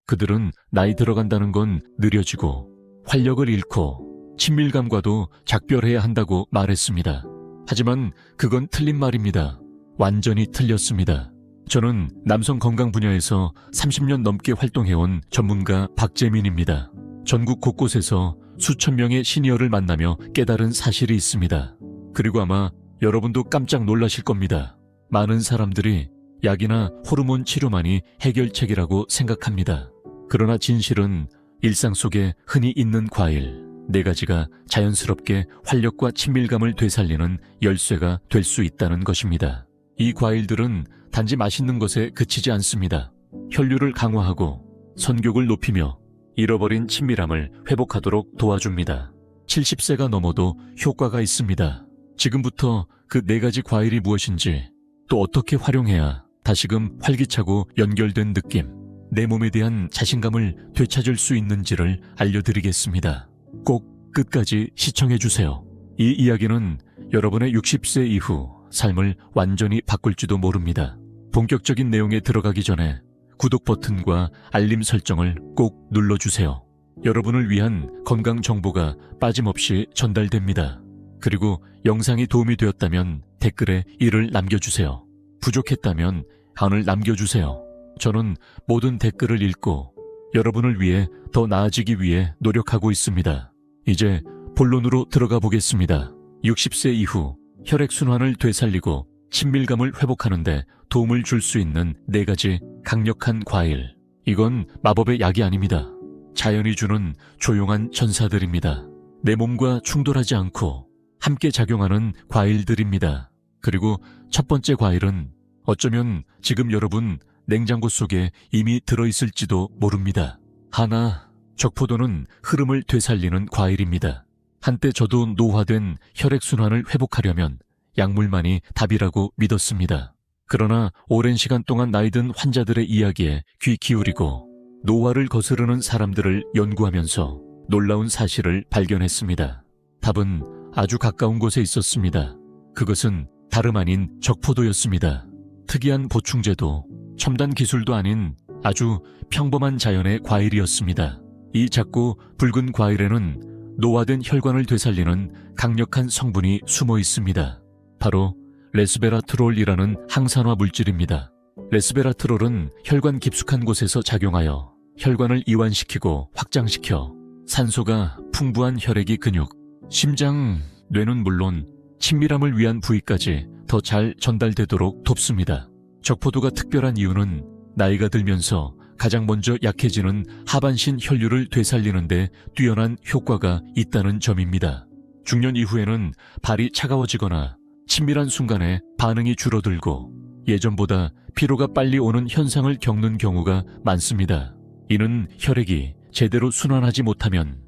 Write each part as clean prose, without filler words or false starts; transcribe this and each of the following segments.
그들은 나이 들어간다는 건 느려지고 활력을 잃고 친밀감과도 작별해야 한다고 말했습니다. 하지만 그건 틀린 말입니다. 완전히 틀렸습니다. 저는 남성 건강 분야에서 30년 넘게 활동해온 전문가 박재민입니다. 전국 곳곳에서 수천 명의 시니어를 만나며 깨달은 사실이 있습니다. 그리고 아마 여러분도 깜짝 놀라실 겁니다. 많은 사람들이 약이나 호르몬 치료만이 해결책이라고 생각합니다. 그러나 진실은 일상 속에 흔히 있는 과일 4가지가 자연스럽게 활력과 친밀감을 되살리는 열쇠가 될 수 있다는 것입니다. 이 과일들은 단지 맛있는 것에 그치지 않습니다. 혈류를 강화하고 선교를 높이며 잃어버린 친밀함을 회복하도록 도와줍니다. 70세가 넘어도 효과가 있습니다. 지금부터 그 4가지 과일이 무엇인지, 또 어떻게 활용해야 다시금 활기차고 연결된 느낌, 내 몸에 대한 자신감을 되찾을 수 있는지를 알려드리겠습니다. 꼭 끝까지 시청해주세요. 이 이야기는 여러분의 60세 이후 삶을 완전히 바꿀지도 모릅니다. 본격적인 내용에 들어가기 전에 구독 버튼과 알림 설정을 꼭 눌러주세요. 여러분을 위한 건강 정보가 빠짐없이 전달됩니다. 그리고 영상이 도움이 되었다면 댓글에 이를 남겨주세요. 부족했다면 한을 남겨주세요. 저는 모든 댓글을 읽고 여러분을 위해 더 나아지기 위해 노력하고 있습니다. 이제 본론으로 들어가 보겠습니다. 60세 이후 혈액순환을 되살리고 친밀감을 회복하는 데 도움을 줄 수 있는 4가지 강력한 과일. 이건 마법의 약이 아닙니다. 자연이 주는 조용한 전사들입니다. 내 몸과 충돌하지 않고 함께 작용하는 과일들입니다. 그리고 첫 번째 과일은 어쩌면 지금 여러분 냉장고 속에 이미 들어있을지도 모릅니다. 하나, 적포도는 흐름을 되살리는 과일입니다. 한때 저도 노화된 혈액순환을 회복하려면 약물만이 답이라고 믿었습니다. 그러나 오랜 시간 동안 나이든 환자들의 이야기에 귀 기울이고 노화를 거스르는 사람들을 연구하면서 놀라운 사실을 발견했습니다. 답은 아주 가까운 곳에 있었습니다. 그것은 다름 아닌 적포도였습니다. 특이한 보충제도, 첨단 기술도 아닌 아주 평범한 자연의 과일이었습니다. 이 작고 붉은 과일에는 노화된 혈관을 되살리는 강력한 성분이 숨어 있습니다. 바로 레스베라트롤이라는 항산화 물질입니다. 레스베라트롤은 혈관 깊숙한 곳에서 작용하여 혈관을 이완시키고 확장시켜 산소가 풍부한 혈액이 근육, 심장, 뇌는 물론 친밀함을 위한 부위까지 더 잘 전달되도록 돕습니다. 적포도가 특별한 이유는 나이가 들면서 가장 먼저 약해지는 하반신 혈류를 되살리는 데 뛰어난 효과가 있다는 점입니다. 중년 이후에는 발이 차가워지거나 친밀한 순간에 반응이 줄어들고 예전보다 피로가 빨리 오는 현상을 겪는 경우가 많습니다. 이는 혈액이 제대로 순환하지 못하면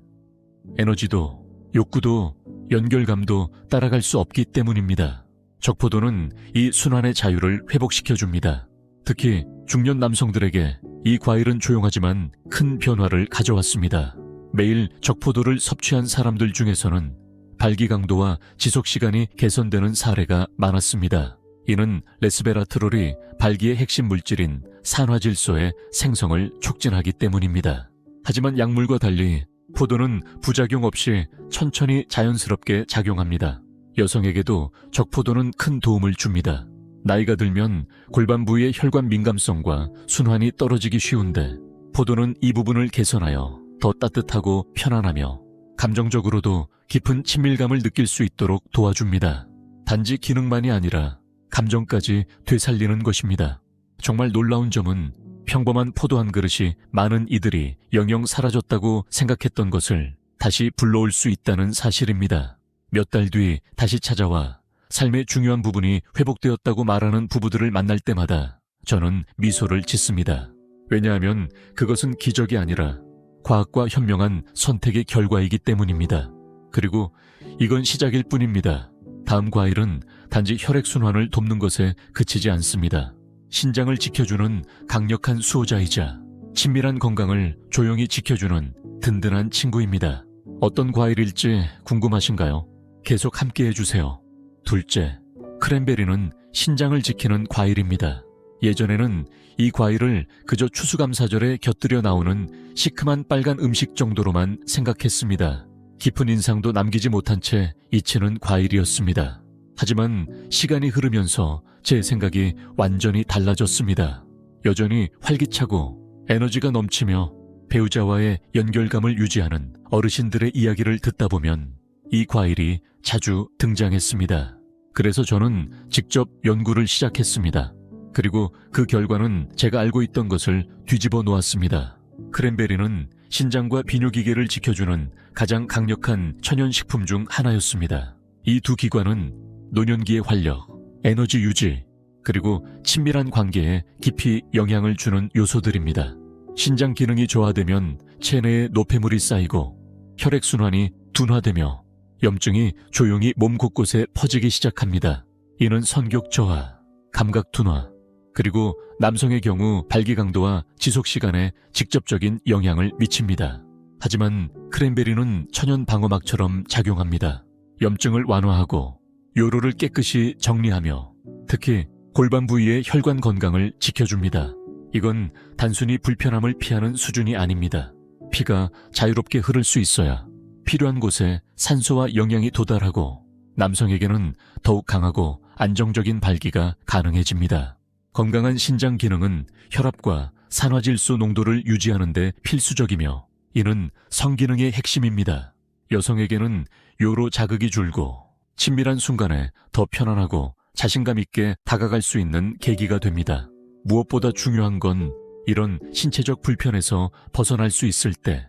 에너지도, 욕구도, 연결감도 따라갈 수 없기 때문입니다. 적포도는 이 순환의 자유를 회복시켜줍니다. 특히 중년 남성들에게 이 과일은 조용하지만 큰 변화를 가져왔습니다. 매일 적포도를 섭취한 사람들 중에서는 발기 강도와 지속 시간이 개선되는 사례가 많았습니다. 이는 레스베라트롤이 발기의 핵심 물질인 산화질소의 생성을 촉진하기 때문입니다. 하지만 약물과 달리 포도는 부작용 없이 천천히 자연스럽게 작용합니다. 여성에게도 적포도는 큰 도움을 줍니다. 나이가 들면 골반 부위의 혈관 민감성과 순환이 떨어지기 쉬운데 포도는 이 부분을 개선하여 더 따뜻하고 편안하며 감정적으로도 깊은 친밀감을 느낄 수 있도록 도와줍니다. 단지 기능만이 아니라 감정까지 되살리는 것입니다. 정말 놀라운 점은 평범한 포도 한 그릇이 많은 이들이 영영 사라졌다고 생각했던 것을 다시 불러올 수 있다는 사실입니다. 몇 달 뒤 다시 찾아와 삶의 중요한 부분이 회복되었다고 말하는 부부들을 만날 때마다 저는 미소를 짓습니다. 왜냐하면 그것은 기적이 아니라 과학과 현명한 선택의 결과이기 때문입니다. 그리고 이건 시작일 뿐입니다. 다음 과일은 단지 혈액순환을 돕는 것에 그치지 않습니다. 신장을 지켜주는 강력한 수호자이자 친밀한 건강을 조용히 지켜주는 든든한 친구입니다. 어떤 과일일지 궁금하신가요? 계속 함께 해주세요. 둘째, 크랜베리는 신장을 지키는 과일입니다. 예전에는 이 과일을 그저 추수감사절에 곁들여 나오는 시큼한 빨간 음식 정도로만 생각했습니다. 깊은 인상도 남기지 못한 채 잊히는 과일이었습니다. 하지만 시간이 흐르면서 제 생각이 완전히 달라졌습니다. 여전히 활기차고 에너지가 넘치며 배우자와의 연결감을 유지하는 어르신들의 이야기를 듣다 보면 이 과일이 자주 등장했습니다. 그래서 저는 직접 연구를 시작했습니다. 그리고 그 결과는 제가 알고 있던 것을 뒤집어 놓았습니다. 크랜베리는 신장과 비뇨기계를 지켜주는 가장 강력한 천연식품 중 하나였습니다. 이 두 기관은 노년기의 활력, 에너지 유지, 그리고 친밀한 관계에 깊이 영향을 주는 요소들입니다. 신장 기능이 저하되면 체내에 노폐물이 쌓이고 혈액순환이 둔화되며 염증이 조용히 몸 곳곳에 퍼지기 시작합니다. 이는 선격 저하, 감각 둔화, 그리고 남성의 경우 발기강도와 지속시간에 직접적인 영향을 미칩니다. 하지만 크랜베리는 천연 방어막처럼 작용합니다. 염증을 완화하고 요로를 깨끗이 정리하며 특히 골반 부위의 혈관 건강을 지켜줍니다. 이건 단순히 불편함을 피하는 수준이 아닙니다. 피가 자유롭게 흐를 수 있어야 필요한 곳에 산소와 영양이 도달하고 남성에게는 더욱 강하고 안정적인 발기가 가능해집니다. 건강한 신장 기능은 혈압과 산화질소 농도를 유지하는 데 필수적이며 이는 성기능의 핵심입니다. 여성에게는 요로 자극이 줄고 친밀한 순간에 더 편안하고 자신감 있게 다가갈 수 있는 계기가 됩니다. 무엇보다 중요한 건 이런 신체적 불편에서 벗어날 수 있을 때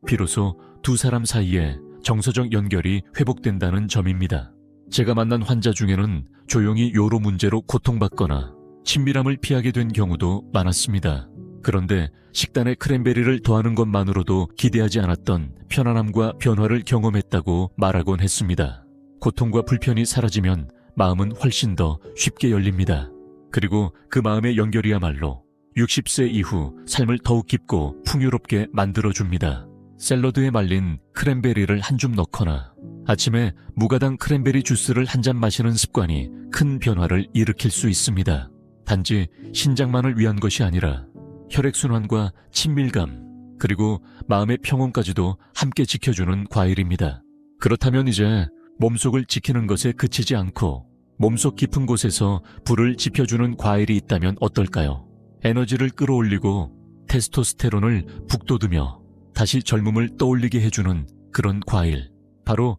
비로소 두 사람 사이에 정서적 연결이 회복된다는 점입니다. 제가 만난 환자 중에는 조용히 요로 문제로 고통받거나 친밀함을 피하게 된 경우도 많았습니다. 그런데 식단에 크랜베리를 더하는 것만으로도 기대하지 않았던 편안함과 변화를 경험했다고 말하곤 했습니다. 고통과 불편이 사라지면 마음은 훨씬 더 쉽게 열립니다. 그리고 그 마음의 연결이야말로 60세 이후 삶을 더욱 깊고 풍요롭게 만들어줍니다. 샐러드에 말린 크랜베리를 한 줌 넣거나 아침에 무가당 크랜베리 주스를 한 잔 마시는 습관이 큰 변화를 일으킬 수 있습니다. 단지 신장만을 위한 것이 아니라 혈액순환과 친밀감, 그리고 마음의 평온까지도 함께 지켜주는 과일입니다. 그렇다면 이제 몸속을 지키는 것에 그치지 않고 몸속 깊은 곳에서 불을 지펴주는 과일이 있다면 어떨까요? 에너지를 끌어올리고 테스토스테론을 북돋우며 다시 젊음을 떠올리게 해주는 그런 과일. 바로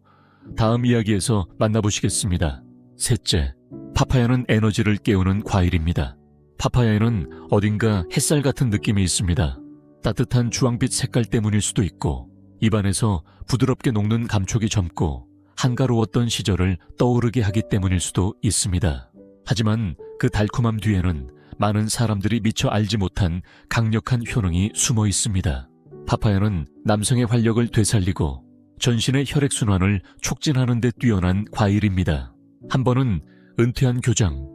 다음 이야기에서 만나보시겠습니다. 셋째, 파파야는 에너지를 깨우는 과일입니다. 파파야에는 어딘가 햇살 같은 느낌이 있습니다. 따뜻한 주황빛 색깔 때문일 수도 있고 입안에서 부드럽게 녹는 감촉이 젊고 한가로웠던 시절을 떠오르게 하기 때문일 수도 있습니다. 하지만 그 달콤함 뒤에는 많은 사람들이 미처 알지 못한 강력한 효능이 숨어 있습니다. 파파야는 남성의 활력을 되살리고 전신의 혈액순환을 촉진하는 데 뛰어난 과일입니다. 한 번은 은퇴한 교장,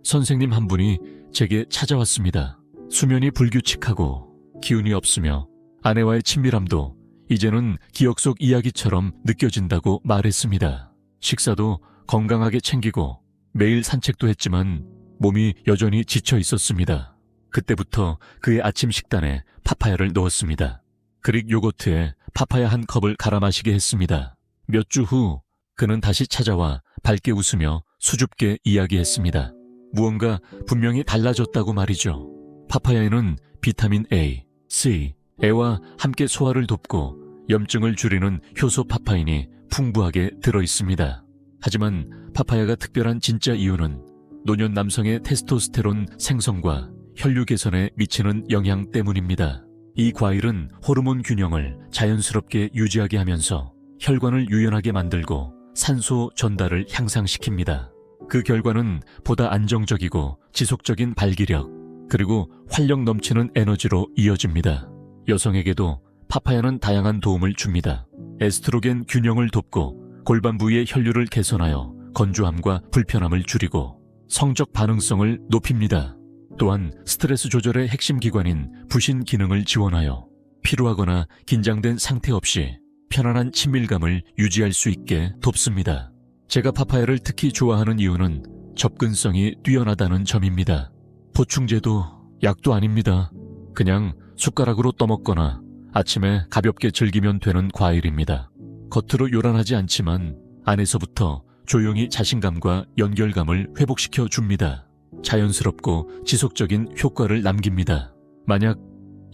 선생님 한 분이 제게 찾아왔습니다. 수면이 불규칙하고 기운이 없으며 아내와의 친밀함도 이제는 기억 속 이야기처럼 느껴진다고 말했습니다. 식사도 건강하게 챙기고 매일 산책도 했지만 몸이 여전히 지쳐 있었습니다. 그때부터 그의 아침 식단에 파파야를 넣었습니다. 그릭 요거트에 파파야 한 컵을 갈아 마시게 했습니다. 몇 주 후 그는 다시 찾아와 밝게 웃으며 수줍게 이야기했습니다. 무언가 분명히 달라졌다고 말이죠. 파파야에는 비타민 A, C, 에와 함께 소화를 돕고 염증을 줄이는 효소 파파인이 풍부하게 들어있습니다. 하지만 파파야가 특별한 진짜 이유는 노년 남성의 테스토스테론 생성과 혈류 개선에 미치는 영향 때문입니다. 이 과일은 호르몬 균형을 자연스럽게 유지하게 하면서 혈관을 유연하게 만들고 산소 전달을 향상시킵니다. 그 결과는 보다 안정적이고 지속적인 발기력, 그리고 활력 넘치는 에너지로 이어집니다. 여성에게도 파파야는 다양한 도움을 줍니다. 에스트로겐 균형을 돕고 골반 부위의 혈류를 개선하여 건조함과 불편함을 줄이고 성적 반응성을 높입니다. 또한 스트레스 조절의 핵심 기관인 부신 기능을 지원하여 피로하거나 긴장된 상태 없이 편안한 친밀감을 유지할 수 있게 돕습니다. 제가 파파야를 특히 좋아하는 이유는 접근성이 뛰어나다는 점입니다. 보충제도 약도 아닙니다. 그냥 숟가락으로 떠먹거나 아침에 가볍게 즐기면 되는 과일입니다. 겉으로 요란하지 않지만 안에서부터 조용히 자신감과 연결감을 회복시켜 줍니다. 자연스럽고 지속적인 효과를 남깁니다. 만약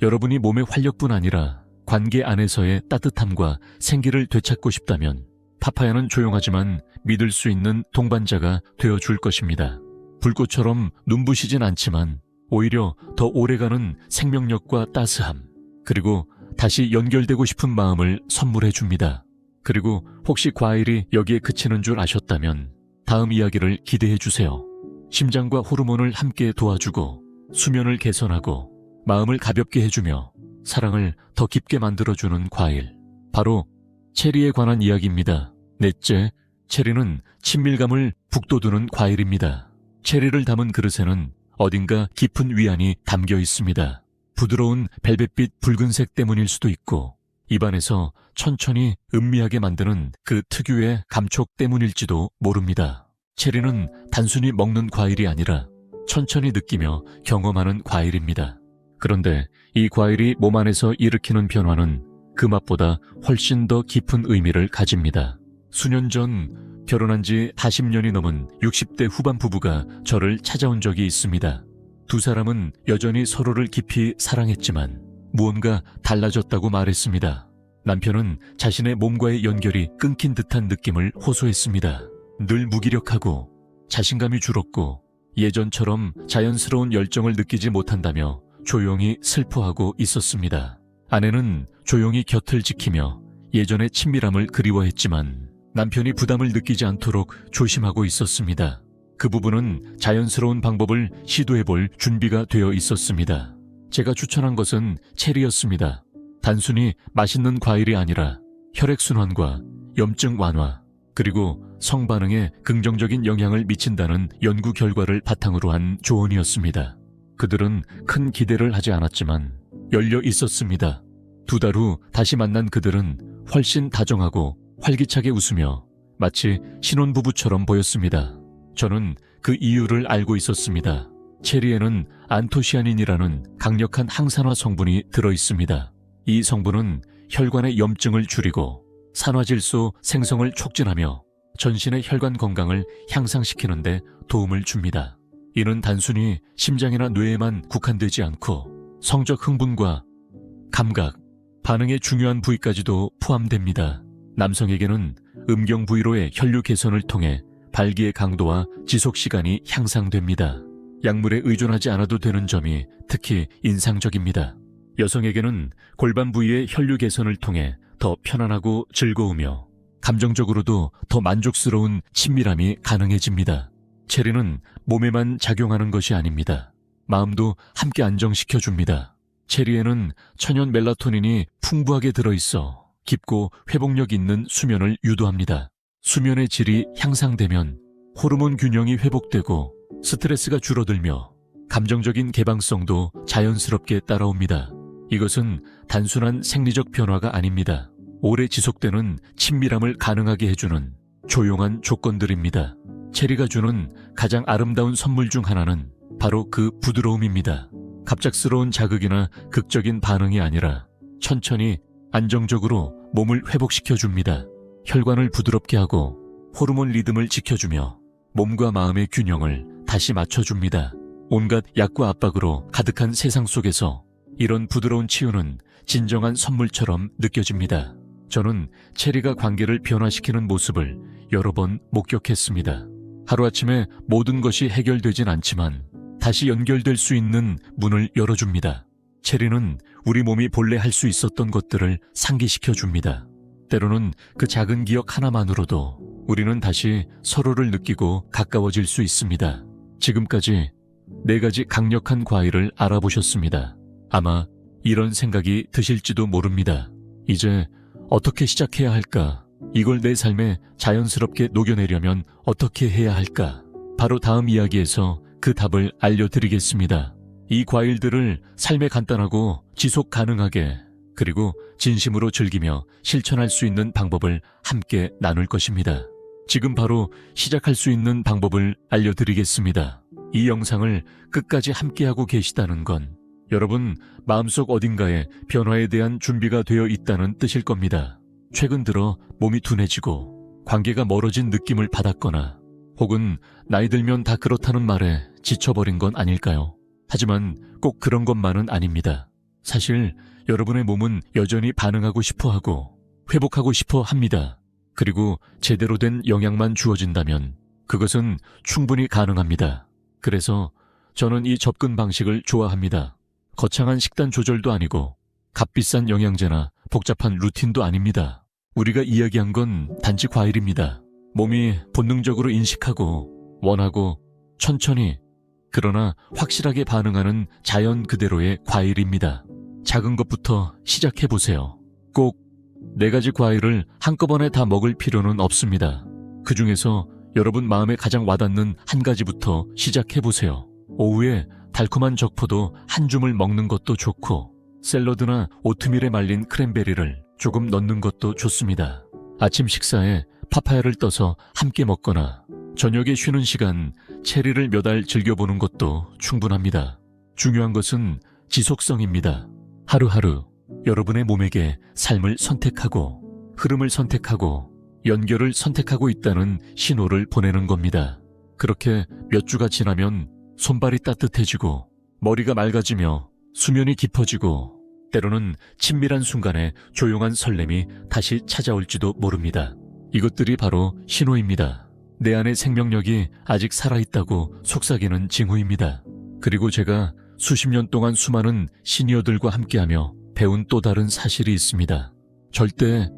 여러분이 몸의 활력뿐 아니라 관계 안에서의 따뜻함과 생기를 되찾고 싶다면 파파야는 조용하지만 믿을 수 있는 동반자가 되어줄 것입니다. 불꽃처럼 눈부시진 않지만 오히려 더 오래가는 생명력과 따스함, 그리고 다시 연결되고 싶은 마음을 선물해 줍니다. 그리고 혹시 과일이 여기에 그치는 줄 아셨다면 다음 이야기를 기대해 주세요. 심장과 호르몬을 함께 도와주고 수면을 개선하고 마음을 가볍게 해주며 사랑을 더 깊게 만들어주는 과일. 바로 체리에 관한 이야기입니다. 넷째, 체리는 친밀감을 북돋우는 과일입니다. 체리를 담은 그릇에는 어딘가 깊은 위안이 담겨 있습니다. 부드러운 벨벳빛 붉은색 때문일 수도 있고 입안에서 천천히 음미하게 만드는 그 특유의 감촉 때문일지도 모릅니다. 체리는 단순히 먹는 과일이 아니라 천천히 느끼며 경험하는 과일입니다. 그런데 이 과일이 몸 안에서 일으키는 변화는 그 맛보다 훨씬 더 깊은 의미를 가집니다. 수년 전 결혼한 지 40년이 넘은 60대 후반 부부가 저를 찾아온 적이 있습니다. 두 사람은 여전히 서로를 깊이 사랑했지만 무언가 달라졌다고 말했습니다. 남편은 자신의 몸과의 연결이 끊긴 듯한 느낌을 호소했습니다. 늘 무기력하고 자신감이 줄었고 예전처럼 자연스러운 열정을 느끼지 못한다며 조용히 슬퍼하고 있었습니다. 아내는 조용히 곁을 지키며 예전의 친밀함을 그리워했지만 남편이 부담을 느끼지 않도록 조심하고 있었습니다. 그 부부는 자연스러운 방법을 시도해볼 준비가 되어 있었습니다. 제가 추천한 것은 체리였습니다. 단순히 맛있는 과일이 아니라 혈액순환과 염증 완화, 그리고 성반응에 긍정적인 영향을 미친다는 연구 결과를 바탕으로 한 조언이었습니다. 그들은 큰 기대를 하지 않았지만 열려 있었습니다. 2달 후 다시 만난 그들은 훨씬 다정하고 활기차게 웃으며 마치 신혼부부처럼 보였습니다. 저는 그 이유를 알고 있었습니다. 체리에는 안토시아닌이라는 강력한 항산화 성분이 들어있습니다. 이 성분은 혈관의 염증을 줄이고 산화질소 생성을 촉진하며 전신의 혈관 건강을 향상시키는 데 도움을 줍니다. 이는 단순히 심장이나 뇌에만 국한되지 않고 성적 흥분과 감각, 반응의 중요한 부위까지도 포함됩니다. 남성에게는 음경 부위로의 혈류 개선을 통해 발기의 강도와 지속 시간이 향상됩니다. 약물에 의존하지 않아도 되는 점이 특히 인상적입니다. 여성에게는 골반 부위의 혈류 개선을 통해 더 편안하고 즐거우며 감정적으로도 더 만족스러운 친밀함이 가능해집니다. 체리는 몸에만 작용하는 것이 아닙니다. 마음도 함께 안정시켜줍니다. 체리에는 천연 멜라토닌이 풍부하게 들어있어 깊고 회복력 있는 수면을 유도합니다. 수면의 질이 향상되면 호르몬 균형이 회복되고 스트레스가 줄어들며 감정적인 개방성도 자연스럽게 따라옵니다. 이것은 단순한 생리적 변화가 아닙니다. 오래 지속되는 친밀함을 가능하게 해주는 조용한 조건들입니다. 체리가 주는 가장 아름다운 선물 중 하나는 바로 그 부드러움입니다. 갑작스러운 자극이나 극적인 반응이 아니라 천천히 안정적으로 몸을 회복시켜줍니다. 혈관을 부드럽게 하고 호르몬 리듬을 지켜주며 몸과 마음의 균형을 다시 맞춰줍니다. 온갖 약과 압박으로 가득한 세상 속에서 이런 부드러운 치유는 진정한 선물처럼 느껴집니다. 저는 체리가 관계를 변화시키는 모습을 여러 번 목격했습니다. 하루아침에 모든 것이 해결되진 않지만 다시 연결될 수 있는 문을 열어줍니다. 체리는 우리 몸이 본래 할 수 있었던 것들을 상기시켜줍니다. 때로는 그 작은 기억 하나만으로도 우리는 다시 서로를 느끼고 가까워질 수 있습니다. 지금까지 4가지 강력한 과일을 알아보셨습니다. 아마 이런 생각이 드실지도 모릅니다. 이제 어떻게 시작해야 할까? 이걸 내 삶에 자연스럽게 녹여내려면 어떻게 해야 할까? 바로 다음 이야기에서 그 답을 알려드리겠습니다. 이 과일들을 삶에 간단하고 지속 가능하게 그리고 진심으로 즐기며 실천할 수 있는 방법을 함께 나눌 것입니다. 지금 바로 시작할 수 있는 방법을 알려드리겠습니다. 이 영상을 끝까지 함께하고 계시다는 건 여러분 마음속 어딘가에 변화에 대한 준비가 되어 있다는 뜻일 겁니다. 최근 들어 몸이 둔해지고 관계가 멀어진 느낌을 받았거나 혹은 나이 들면 다 그렇다는 말에 지쳐버린 건 아닐까요? 하지만 꼭 그런 것만은 아닙니다. 사실 여러분의 몸은 여전히 반응하고 싶어하고 회복하고 싶어 합니다. 그리고 제대로 된 영양만 주어진다면 그것은 충분히 가능합니다. 그래서 저는 이 접근 방식을 좋아합니다. 거창한 식단 조절도 아니고 값비싼 영양제나 복잡한 루틴도 아닙니다. 우리가 이야기한 건 단지 과일입니다. 몸이 본능적으로 인식하고 원하고 천천히 그러나 확실하게 반응하는 자연 그대로의 과일입니다. 작은 것부터 시작해보세요. 꼭 4가지 과일을 한꺼번에 다 먹을 필요는 없습니다. 그 중에서 여러분 마음에 가장 와닿는 한 가지부터 시작해보세요. 오후에 달콤한 적포도 한 줌을 먹는 것도 좋고 샐러드나 오트밀에 말린 크랜베리를 조금 넣는 것도 좋습니다. 아침 식사에 파파야를 떠서 함께 먹거나 저녁에 쉬는 시간 체리를 몇 알 즐겨보는 것도 충분합니다. 중요한 것은 지속성입니다. 하루하루 여러분의 몸에게 삶을 선택하고 흐름을 선택하고 연결을 선택하고 있다는 신호를 보내는 겁니다. 그렇게 몇 주가 지나면 손발이 따뜻해지고 머리가 맑아지며 수면이 깊어지고 때로는 친밀한 순간에 조용한 설렘이 다시 찾아올지도 모릅니다. 이것들이 바로 신호입니다. 내 안의 생명력이 아직 살아있다고 속삭이는 징후입니다. 그리고 제가 수십 년 동안 수많은 시니어들과 함께하며 배운 또 다른 사실이 있습니다. 절대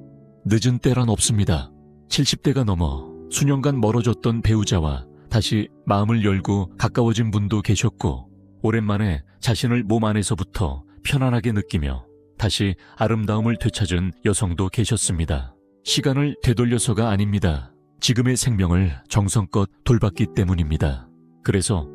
늦은 때란 없습니다. 70대가 넘어 수년간 멀어졌던 배우자와 다시 마음을 열고 가까워진 분도 계셨고 오랜만에 자신을 몸 안에서부터 편안하게 느끼며 다시 아름다움을 되찾은 여성도 계셨습니다. 시간을 되돌려서가 아닙니다. 지금의 생명을 정성껏 돌봤기 때문입니다. 그래서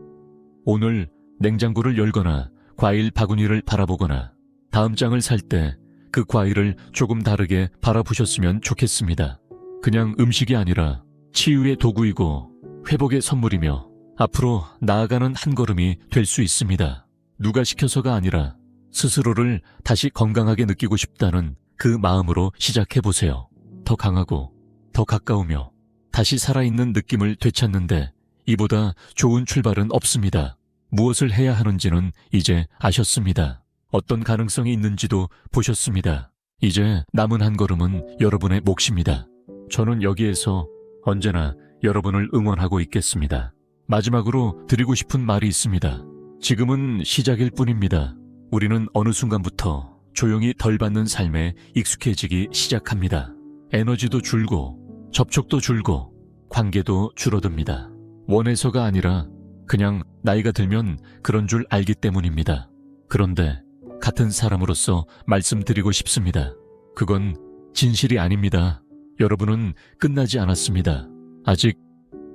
오늘 냉장고를 열거나 과일 바구니를 바라보거나 다음 장을 살 때 그 과일을 조금 다르게 바라보셨으면 좋겠습니다. 그냥 음식이 아니라 치유의 도구이고 회복의 선물이며 앞으로 나아가는 한 걸음이 될 수 있습니다. 누가 시켜서가 아니라 스스로를 다시 건강하게 느끼고 싶다는 그 마음으로 시작해보세요. 더 강하고 더 가까우며 다시 살아있는 느낌을 되찾는데 이보다 좋은 출발은 없습니다. 무엇을 해야 하는지는 이제 아셨습니다. 어떤 가능성이 있는지도 보셨습니다. 이제 남은 한 걸음은 여러분의 몫입니다. 저는 여기에서 언제나 여러분을 응원하고 있겠습니다. 마지막으로 드리고 싶은 말이 있습니다. 지금은 시작일 뿐입니다. 우리는 어느 순간부터 조용히 덜 받는 삶에 익숙해지기 시작합니다. 에너지도 줄고 접촉도 줄고 관계도 줄어듭니다. 원해서가 아니라 그냥 나이가 들면 그런 줄 알기 때문입니다. 그런데 같은 사람으로서 말씀드리고 싶습니다. 그건 진실이 아닙니다. 여러분은 끝나지 않았습니다. 아직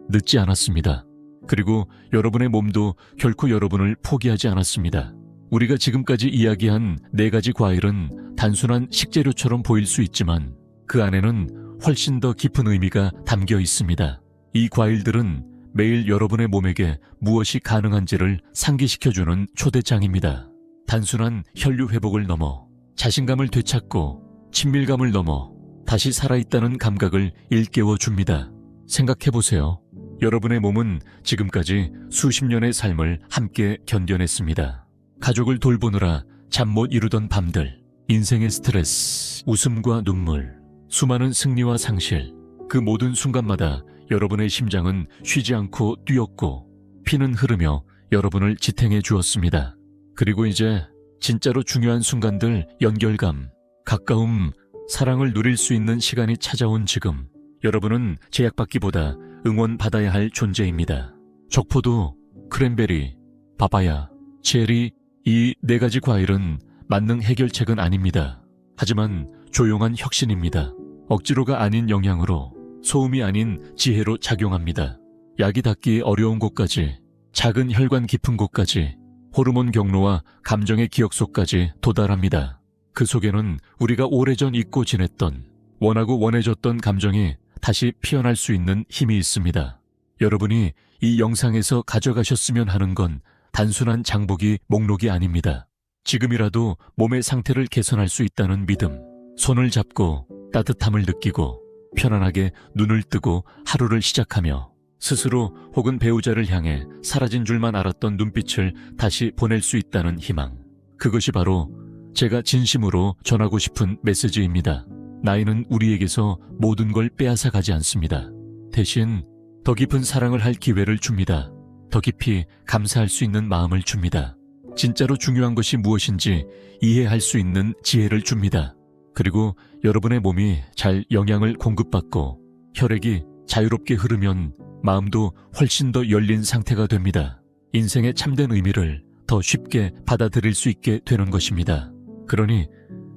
늦지 않았습니다. 그리고 여러분의 몸도 결코 여러분을 포기하지 않았습니다. 우리가 지금까지 이야기한 4가지 과일은 단순한 식재료처럼 보일 수 있지만 그 안에는 훨씬 더 깊은 의미가 담겨 있습니다. 이 과일들은 매일 여러분의 몸에게 무엇이 가능한지를 상기시켜주는 초대장입니다. 단순한 혈류 회복을 넘어 자신감을 되찾고 친밀감을 넘어 다시 살아있다는 감각을 일깨워줍니다. 생각해보세요. 여러분의 몸은 지금까지 수십 년의 삶을 함께 견뎌냈습니다. 가족을 돌보느라 잠 못 이루던 밤들, 인생의 스트레스, 웃음과 눈물, 수많은 승리와 상실, 그 모든 순간마다 여러분의 심장은 쉬지 않고 뛰었고 피는 흐르며 여러분을 지탱해 주었습니다. 그리고 이제 진짜로 중요한 순간들, 연결감, 가까움, 사랑을 누릴 수 있는 시간이 찾아온 지금 여러분은 제약받기보다 응원받아야 할 존재입니다. 적포도, 크랜베리, 바바야, 체리 이 4가지 과일은 만능 해결책은 아닙니다. 하지만 조용한 혁신입니다. 억지로가 아닌 영향으로 소음이 아닌 지혜로 작용합니다. 약이 닿기 어려운 곳까지, 작은 혈관 깊은 곳까지, 호르몬 경로와 감정의 기억소까지 도달합니다. 그 속에는 우리가 오래전 잊고 지냈던, 원하고 원해졌던 감정이 다시 피어날 수 있는 힘이 있습니다. 여러분이 이 영상에서 가져가셨으면 하는 건 단순한 장보기 목록이 아닙니다. 지금이라도 몸의 상태를 개선할 수 있다는 믿음, 손을 잡고 따뜻함을 느끼고 편안하게 눈을 뜨고 하루를 시작하며 스스로 혹은 배우자를 향해 사라진 줄만 알았던 눈빛을 다시 보낼 수 있다는 희망. 그것이 바로 제가 진심으로 전하고 싶은 메시지입니다. 나이는 우리에게서 모든 걸 빼앗아 가지 않습니다. 대신 더 깊은 사랑을 할 기회를 줍니다. 더 깊이 감사할 수 있는 마음을 줍니다. 진짜로 중요한 것이 무엇인지 이해할 수 있는 지혜를 줍니다. 그리고 여러분의 몸이 잘 영양을 공급받고 혈액이 자유롭게 흐르면 마음도 훨씬 더 열린 상태가 됩니다. 인생의 참된 의미를 더 쉽게 받아들일 수 있게 되는 것입니다. 그러니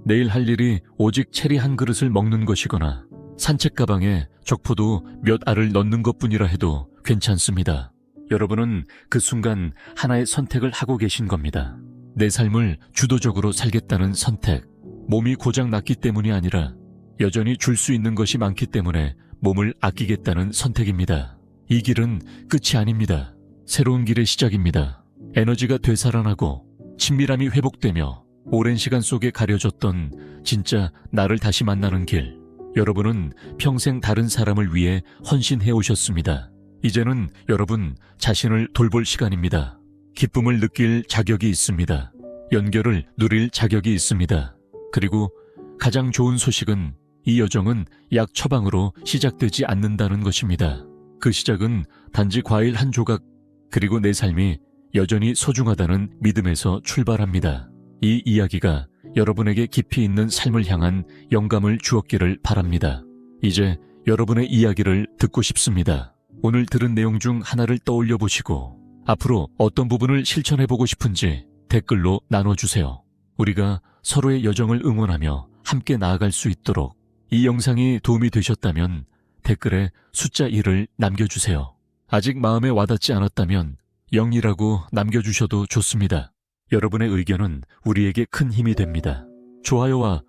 내일 할 일이 오직 체리 한 그릇을 먹는 것이거나 산책 가방에 적포도 몇 알을 넣는 것뿐이라 해도 괜찮습니다. 여러분은 그 순간 하나의 선택을 하고 계신 겁니다. 내 삶을 주도적으로 살겠다는 선택. 몸이 고장 났기 때문이 아니라 여전히 줄 수 있는 것이 많기 때문에 몸을 아끼겠다는 선택입니다. 이 길은 끝이 아닙니다. 새로운 길의 시작입니다. 에너지가 되살아나고 친밀함이 회복되며 오랜 시간 속에 가려졌던 진짜 나를 다시 만나는 길. 여러분은 평생 다른 사람을 위해 헌신해 오셨습니다. 이제는 여러분 자신을 돌볼 시간입니다. 기쁨을 느낄 자격이 있습니다. 연결을 누릴 자격이 있습니다. 그리고 가장 좋은 소식은 이 여정은 약 처방으로 시작되지 않는다는 것입니다. 그 시작은 단지 과일 한 조각, 그리고 내 삶이 여전히 소중하다는 믿음에서 출발합니다. 이 이야기가 여러분에게 깊이 있는 삶을 향한 영감을 주었기를 바랍니다. 이제 여러분의 이야기를 듣고 싶습니다. 오늘 들은 내용 중 하나를 떠올려 보시고 앞으로 어떤 부분을 실천해보고 싶은지 댓글로 나눠주세요. 우리가 서로의 여정을 응원하며 함께 나아갈 수 있도록 이 영상이 도움이 되셨다면 댓글에 숫자 1을 남겨주세요. 아직 마음에 와닿지 않았다면 0이라고 남겨주셔도 좋습니다. 여러분의 의견은 우리에게 큰 힘이 됩니다. 좋아요와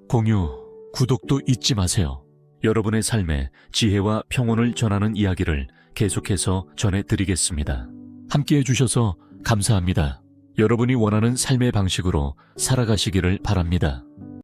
공유, 구독도 잊지 마세요. 여러분의 삶에 지혜와 평온을 전하는 이야기를 계속해서 전해드리겠습니다. 함께해 주셔서 감사합니다. 여러분이 원하는 삶의 방식으로 살아가시기를 바랍니다.